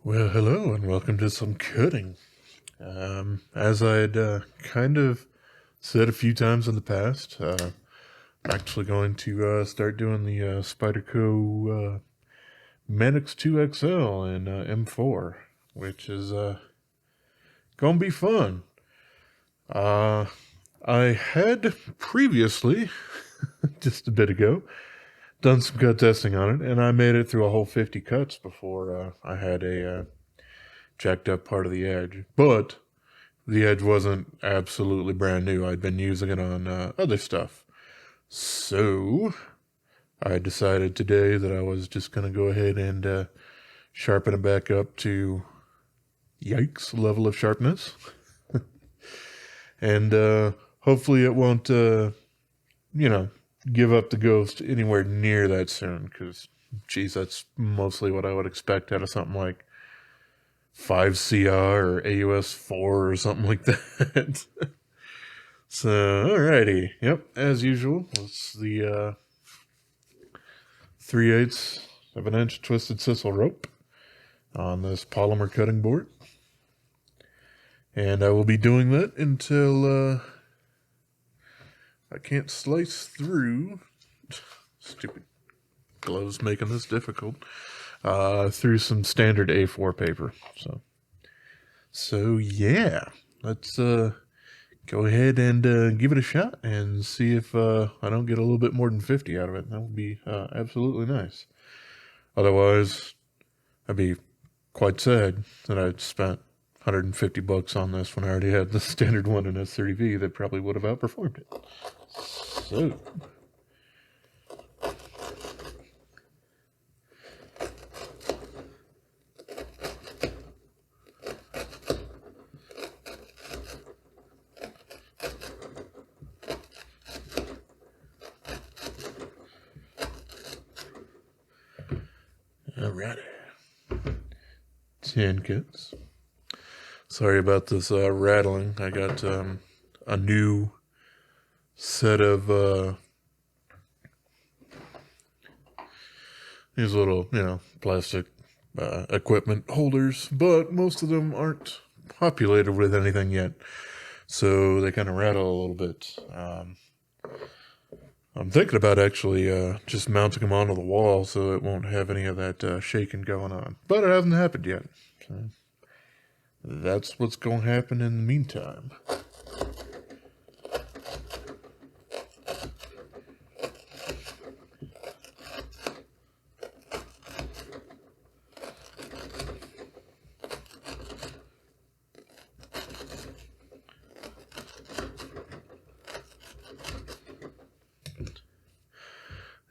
Well, hello and welcome to some cutting. As I'd kind of said a few times in the past, I'm actually going to start doing the Spyderco Manix 2XL in M4, which is going to be fun. I had previously, just a bit ago, done some cut testing on it, and I made it through a whole 50 cuts before I had a jacked up part of the edge. But the edge wasn't absolutely brand new. I'd been using it on other stuff. So I decided today that I was just going to go ahead and sharpen it back up to yikes level of sharpness. And hopefully it won't, give up the ghost anywhere near that soon. Because, geez, that's mostly what I would expect out of something like 5CR or AUS 4 or something like that. So, alrighty. Yep, as usual, it's the 3/8 of an inch twisted sisal rope on this polymer cutting board. And I will be doing that until I can't slice through. Stupid gloves making this difficult. Through some standard A4 paper. So yeah, let's go ahead and give it a shot and see if I don't get a little bit more than 50 out of it. That would be absolutely nice. Otherwise, I'd be quite sad that I'd spent $150 on this when I already had the standard one in S30V that probably would have outperformed it. So alrighty. 10 cuts. Sorry about this rattling. I got a new set of these little, plastic equipment holders, but most of them aren't populated with anything yet, so they kind of rattle a little bit. I'm thinking about actually just mounting them onto the wall so it won't have any of that shaking going on, but it hasn't happened yet. So that's what's going to happen in the meantime.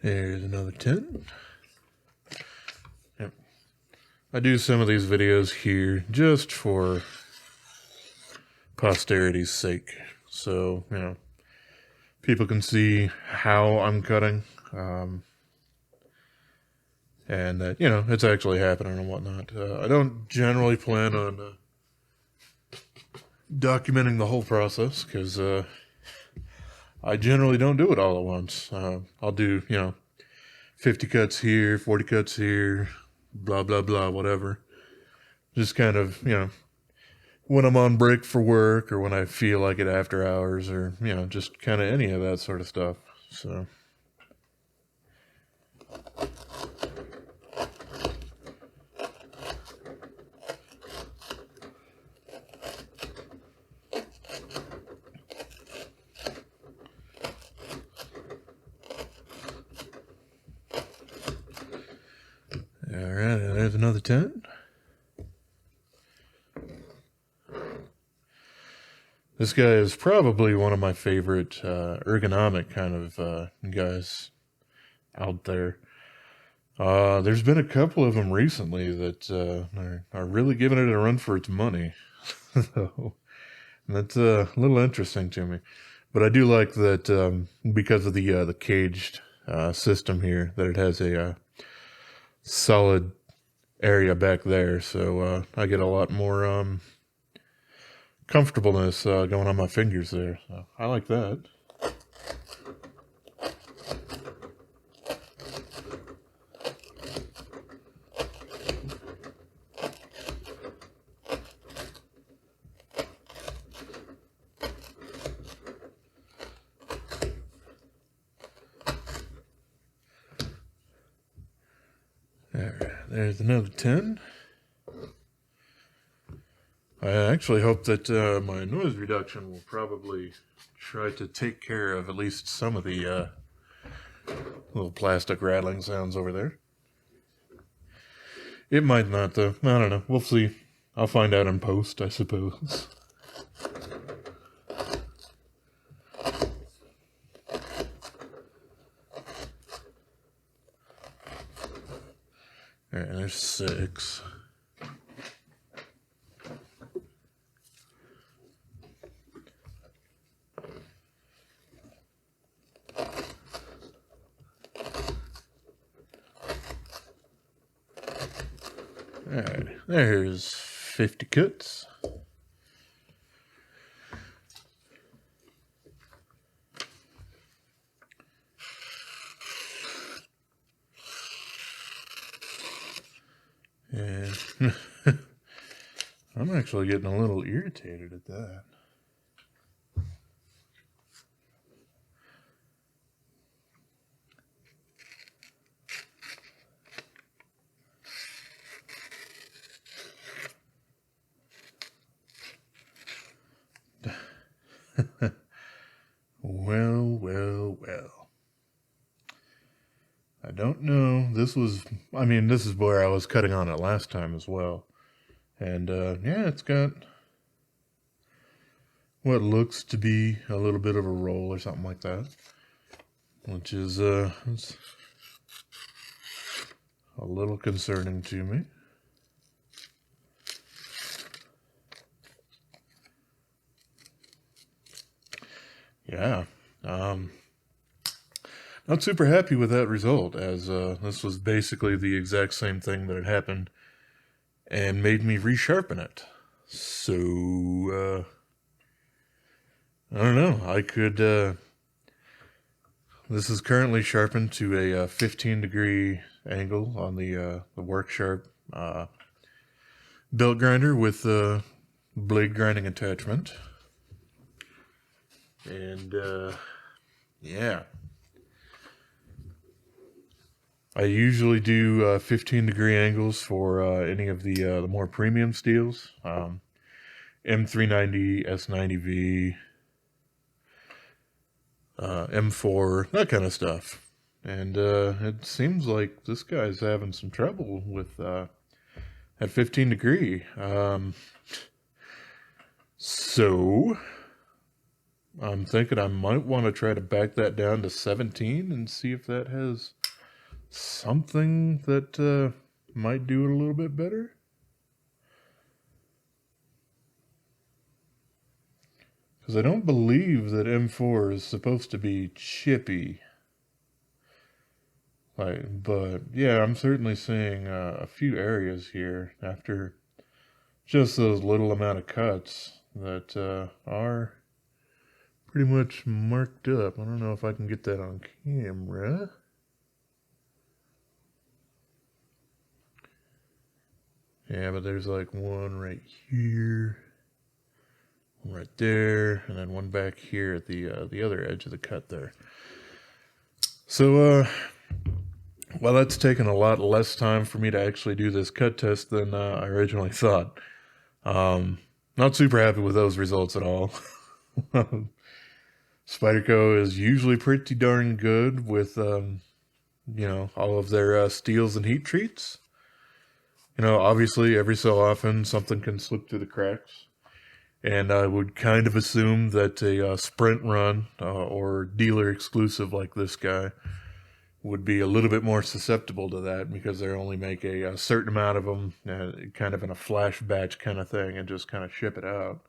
There's another 10. Yep. I do some of these videos here just for posterity's sake. So, people can see how I'm cutting. And that, it's actually happening and whatnot. I don't generally plan on documenting the whole process because I generally don't do it all at once. I'll do, 50 cuts here, 40 cuts here, blah, blah, blah, whatever. Just kind of, when I'm on break for work or when I feel like it after hours or, just kind of any of that sort of stuff. So. Alright, there's another 10. This guy is probably one of my favorite ergonomic kind of guys out there. There's been a couple of them recently that are really giving it a run for its money. So that's a little interesting to me. But I do like that because of the caged system here, that it has a solid area back there. So I get a lot more comfortableness going on my fingers there. So I like that. there's another 10. I actually hope that my noise reduction will probably try to take care of at least some of the little plastic rattling sounds over there. It might not, though. I don't know. We'll see. I'll find out in post, I suppose. Alright, there's 6. Alright, there's 50 cuts. And I'm actually getting a little irritated at that. Well. I don't know. This is where I was cutting on it last time as well. And, yeah, it's got what looks to be a little bit of a roll or something like that. Which is, it's a little concerning to me. Yeah. Not super happy with that result, as this was basically the exact same thing that had happened and made me resharpen it. So, I don't know. I could, this is currently sharpened to a 15-degree angle on the work sharp belt grinder with a blade grinding attachment. And, yeah. I usually do 15-degree angles for any of the more premium steels. M390, S90V, M4, that kind of stuff. And it seems like this guy's having some trouble with at 15 degree. So I'm thinking I might want to try to back that down to 17 and see if that has something that might do it a little bit better. Because I don't believe that M4 is supposed to be chippy. But yeah, I'm certainly seeing a few areas here after just those little amount of cuts that are pretty much marked up. I don't know if I can get that on camera. Yeah, but there's like one right here, one right there, and then one back here at the other edge of the cut there. So, well, that's taken a lot less time for me to actually do this cut test than I originally thought. Not super happy with those results at all. Spyderco is usually pretty darn good with, you know, all of their steels and heat treats. You know, obviously, every so often, something can slip through the cracks. And I would kind of assume that a sprint run or dealer exclusive like this guy would be a little bit more susceptible to that because they only make a certain amount of them kind of in a flash batch kind of thing and just kind of ship it out.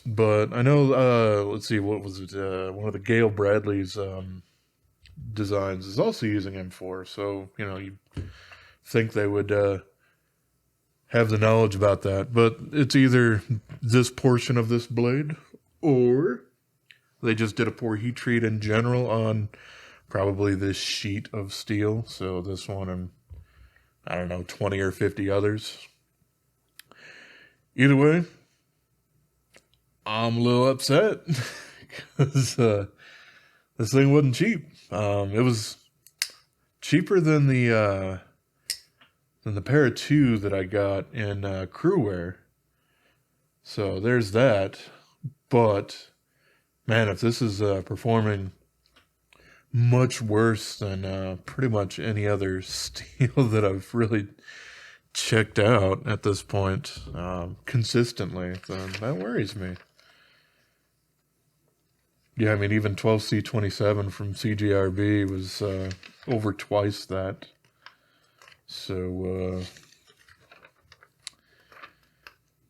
But I know, let's see, what was it? One of the Gail Bradley's designs is also using M4. So, you know, you think they would have the knowledge about that. But it's either this portion of this blade or they just did a poor heat treat in general on probably this sheet of steel. So this one and, I don't know, 20 or 50 others. Either way, I'm a little upset because this thing wasn't cheap. It was cheaper than the than the pair of two that I got in crew wear. So there's that. But man, if this is performing much worse than pretty much any other steel that I've really checked out at this point consistently, then that worries me. Yeah, I mean, even 12C27 from CGRB was over twice that. So,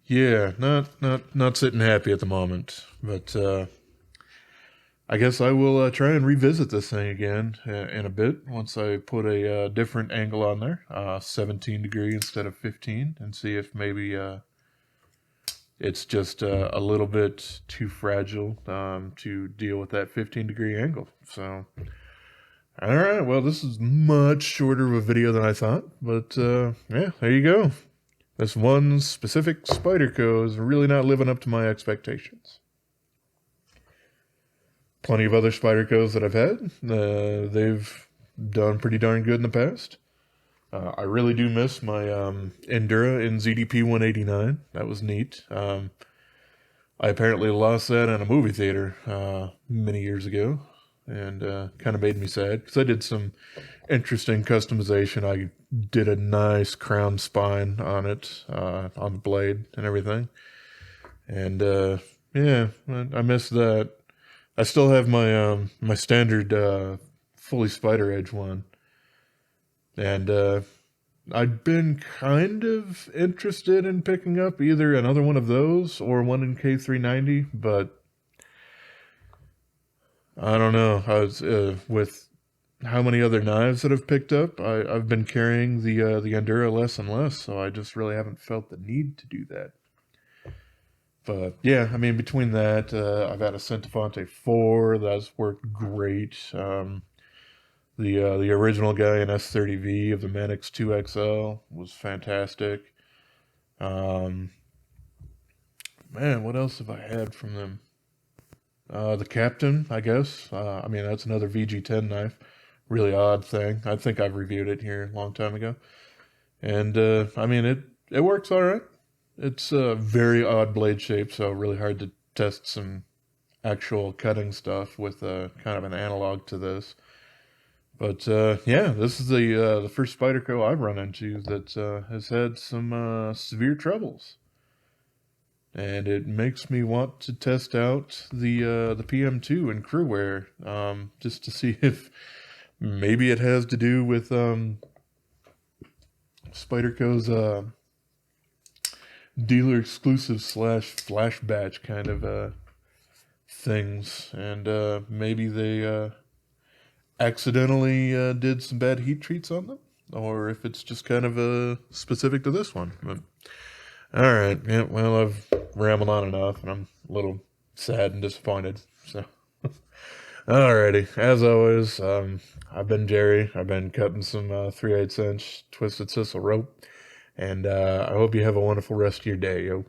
yeah, not sitting happy at the moment. But I guess I will try and revisit this thing again in a bit once I put a different angle on there, 17 degree instead of 15, and see if maybe it's just a little bit too fragile to deal with that 15-degree angle. So, all right, well, this is much shorter of a video than I thought, but yeah, there you go. This one specific Spyderco is really not living up to my expectations. Plenty of other Spydercos that I've had, they've done pretty darn good in the past. I really do miss my Endura in ZDP 189. That was neat. I apparently lost that in a movie theater many years ago, and kind of made me sad because I did some interesting customization. I did a nice crown spine on it, on the blade and everything. And yeah, I missed that. I still have my my standard fully spider edge one. And I'd been kind of interested in picking up either another one of those or one in K390, but I don't know. I was with how many other knives that I've picked up. I've been carrying the Endura less and less, so I just really haven't felt the need to do that. But yeah, I mean, between that, I've had a Centofonte 4 that's worked great. The original guy in S30V of the Manix 2XL was fantastic. Man, what else have I had from them? The Captain, I guess. I mean, that's another VG10 knife. Really odd thing. I think I've reviewed it here a long time ago. And, I mean, it works all right. It's a very odd blade shape, so really hard to test some actual cutting stuff with kind of an analog to this. But yeah, this is the first Spyderco I've run into that has had some severe troubles, and it makes me want to test out the PM2 in crew wear just to see if maybe it has to do with Spyderco's dealer exclusive / flash batch kind of things, and maybe they accidentally did some bad heat treats on them, or if it's just kind of specific to this one. But all right, yeah, well, I've rambled on enough, and I'm a little sad and disappointed. So, alrighty, as always, I've been Jerry. I've been cutting some 3/8 inch twisted sisal rope, and I hope you have a wonderful rest of your day, yo.